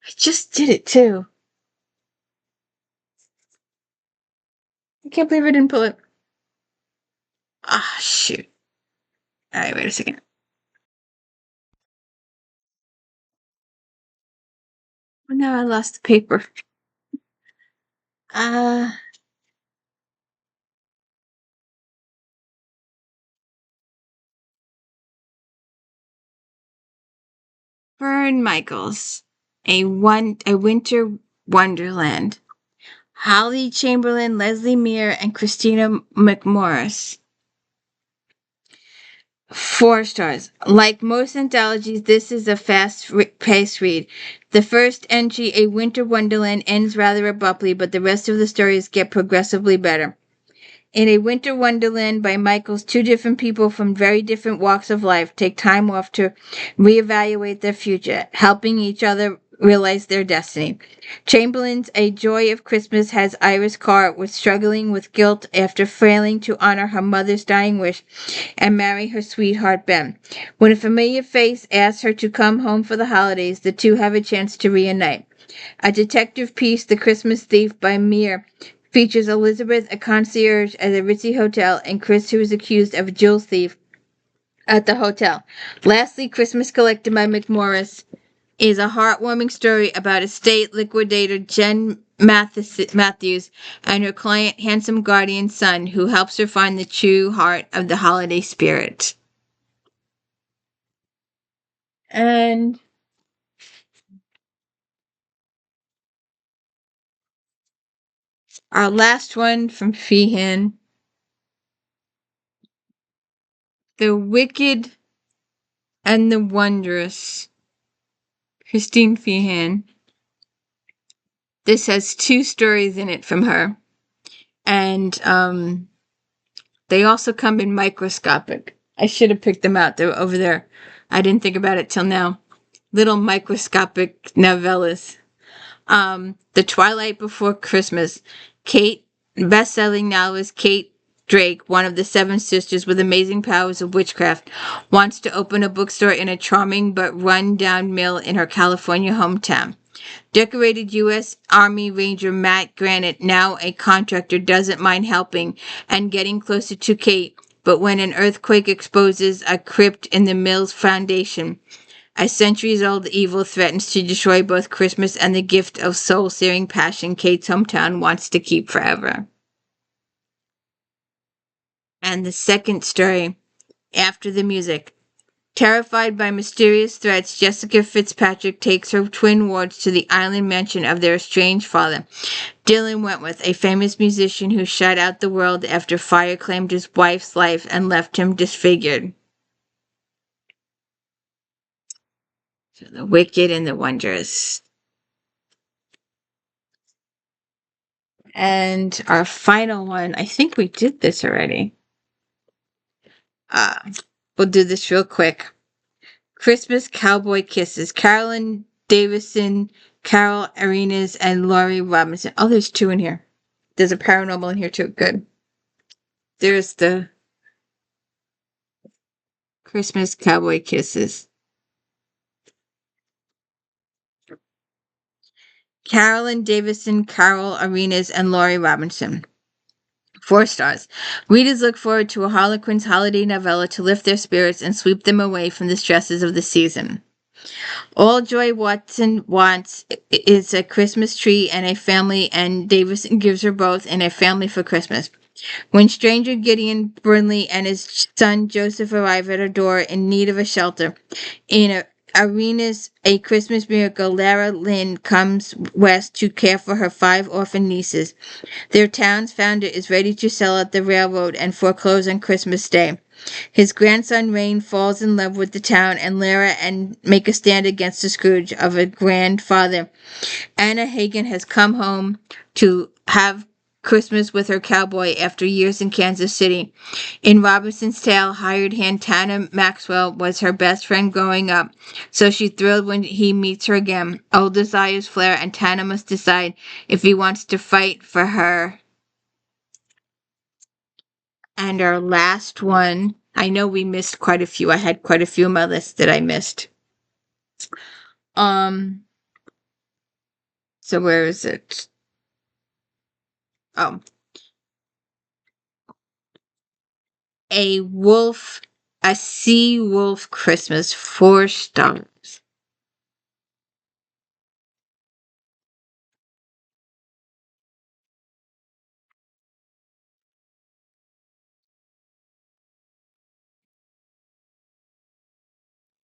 I just did it too. I can't believe I didn't pull it. Ah, shoot. Alright, wait a second. Oh, now I lost the paper. Fern Michaels, a Winter Wonderland. Holly Chamberlain, Leslie Muir, and Christina McMorris. 4 stars. Like most anthologies, this is a fast-paced read. The first entry, A Winter Wonderland, ends rather abruptly, but the rest of the stories get progressively better. In A Winter Wonderland by Michaels, 2 different people from very different walks of life take time off to reevaluate their future, helping each other realize their destiny. Chamberlain's A Joy of Christmas has Iris Carr struggling with guilt after failing to honor her mother's dying wish and marry her sweetheart Ben. When a familiar face asks her to come home for the holidays, the two have a chance to reunite. A detective piece, The Christmas Thief by Muir, features Elizabeth, a concierge at a ritzy hotel, and Chris, who is accused of a jewel thief at the hotel. Lastly, Christmas Collector by McMorris is a heartwarming story about estate liquidator Jen Matthews and her client, handsome guardian son, who helps her find the true heart of the holiday spirit. And our last one from FEEHAN. The Wicked and the Wondrous, Christine Feehan. This has 2 stories in it from her. And they also come in microscopic. I should have picked them out. They're over there. I didn't think about it till now. Little microscopic novellas. The Twilight Before Christmas. Kate, best-selling novelist Kate Drake, one of the 7 sisters with amazing powers of witchcraft, wants to open a bookstore in a charming but run-down mill in her California hometown. Decorated U.S. Army Ranger Matt Granite, now a contractor, doesn't mind helping and getting closer to Kate, but when an earthquake exposes a crypt in the mill's foundation, a centuries-old evil threatens to destroy both Christmas and the gift of soul-searing passion Kate's hometown wants to keep forever. And the second story, After the Music. Terrified by mysterious threats, Jessica Fitzpatrick takes her twin wards to the island mansion of their estranged father, Dylan Wentworth, a famous musician who shut out the world after fire claimed his wife's life and left him disfigured. So the Wicked and the Wondrous. And our final one, I think we did this already. We'll do this real quick. Christmas Cowboy Kisses. Carolyn Davison, Carol Arenas, and Laurie Robinson. Oh, there's 2 in here. There's a paranormal in here too. Good. There's the Christmas Cowboy Kisses. Carolyn Davison, Carol Arenas, and Laurie Robinson. 4 stars. Readers look forward to a Harlequin's holiday novella to lift their spirits and sweep them away from the stresses of the season. All Joy Watson wants is a Christmas tree and a family, and Davison gives her both and a family for Christmas. When stranger Gideon Burnley and his son Joseph arrive at her door in need of a shelter, in Arena's A Christmas Miracle, Lara Lynn comes west to care for her 5 orphan nieces. Their town's founder is ready to sell out the railroad and foreclose on Christmas Day. His grandson Rain falls in love with the town and Lara and make a stand against the Scrooge of a grandfather. Anna Hagen has come home to have Christmas with her cowboy after years in Kansas City. In Robinson's tale, hired hand Tana Maxwell was her best friend growing up, so she's thrilled when he meets her again. Old desires flare, and Tana must decide if he wants to fight for her. And our last one, I know we missed quite a few. I had quite a few on my list that I missed. So where is it? Oh. A Sea Wolf Christmas, 4 stars.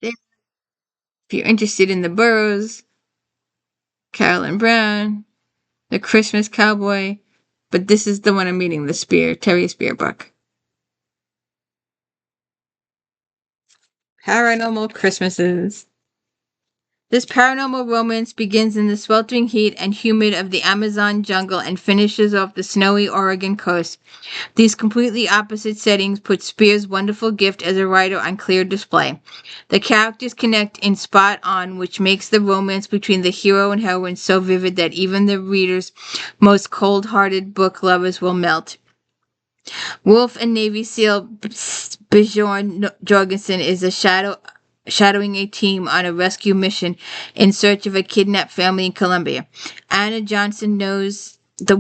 If you're interested in the Burroughs, Carolyn Brown, The Christmas Cowboy, but this is the one I'm reading, the Terry Spear book. Paranormal Christmases. This paranormal romance begins in the sweltering heat and humid of the Amazon jungle and finishes off the snowy Oregon coast. These completely opposite settings put Spear's wonderful gift as a writer on clear display. The characters connect in spot on, which makes the romance between the hero and heroine so vivid that even the reader's most cold-hearted book lovers will melt. Wolf and Navy SEAL Bjorn Jorgensen is shadowing a team on a rescue mission in search of a kidnapped family in Colombia. Anna Johnson, the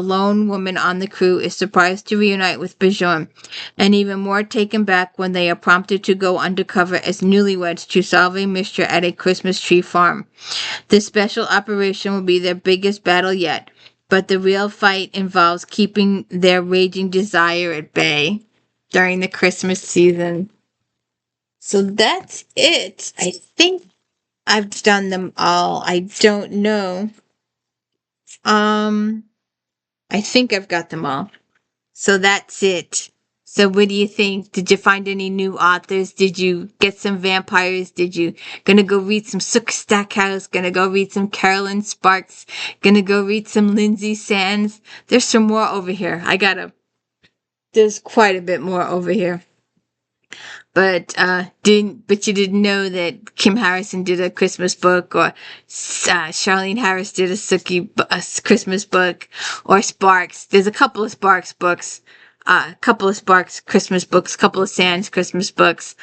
lone woman on the crew, is surprised to reunite with Bjorn, and even more taken back when they are prompted to go undercover as newlyweds to solve a mystery at a Christmas tree farm. This special operation will be their biggest battle yet, but the real fight involves keeping their raging desire at bay during the Christmas season. So that's it. I think I've done them all. I don't know. I think I've got them all. So that's it. So what do you think? Did you find any new authors? Did you get some vampires? Did you gonna go read some Sook Stackhouse? Gonna go read some KERRELYN Sparks? Gonna go read some Lindsay Sands? There's some more over here. There's quite a bit more over here. But you didn't know that Kim Harrison did a Christmas book, or Charlaine Harris did a Christmas book, or Sparks. There's a couple of Sparks books, couple of Sparks Christmas books, couple of Sands Christmas books.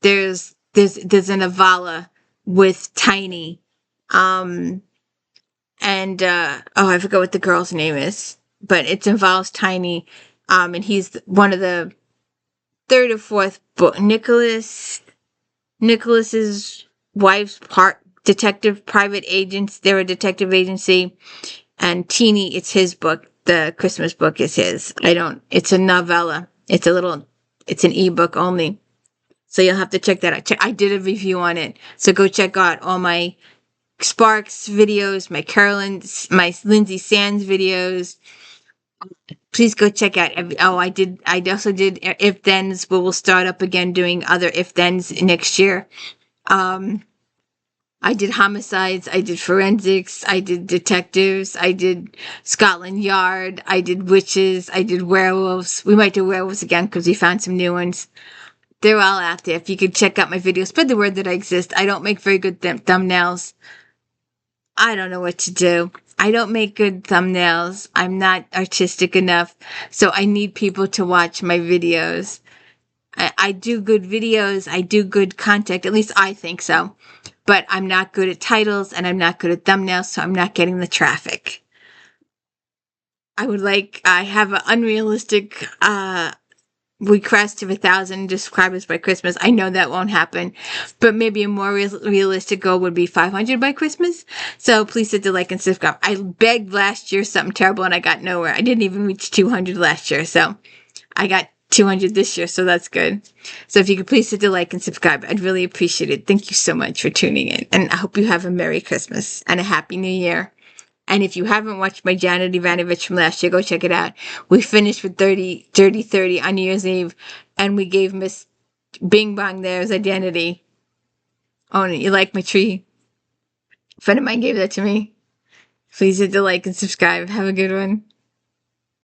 There's a novella with Tiny, and I forgot what the girl's name is, but it involves Tiny, and he's one of the third or fourth book. Nicholas's wife's private agents. They're a detective agency, and Teeny, it's his book. The Christmas book is his. It's a novella. It's an ebook only. So you'll have to check that out. I did a review on it. So go check out all my Sparks videos, my KERRELYN, my Lindsay Sands videos. Please go check out. I also did If Thens, but we'll start up again doing other If Thens next year. I did homicides. I did forensics. I did detectives. I did Scotland Yard. I did witches. I did werewolves. We might do werewolves again because we found some new ones. They're all out there. If you could check out my videos, spread the word that I exist. I don't make very good thumbnails. I don't know what to do. I don't make good thumbnails. I'm not artistic enough. So I need people to watch my videos. I do good videos. I do good content. At least I think so. But I'm not good at titles and I'm not good at thumbnails. So I'm not getting the traffic. I have an unrealistic, request of 1,000 subscribers by Christmas. I know that won't happen, but maybe a more realistic goal would be 500 by Christmas. So please hit the like and subscribe. I begged last year something terrible and I got nowhere. I didn't even reach 200 last year, so I got 200 this year, so that's good. So if you could please hit the like and subscribe, I'd really appreciate it. Thank you so much for tuning in, and I hope you have a Merry Christmas and a Happy New Year. And if you haven't watched my Janet Ivanovich from last year, go check it out. We finished with 30 on New Year's Eve, and we gave Miss Bing Bong there's identity. Oh, you like my tree? A friend of mine gave that to me. Please hit the like and subscribe. Have a good one.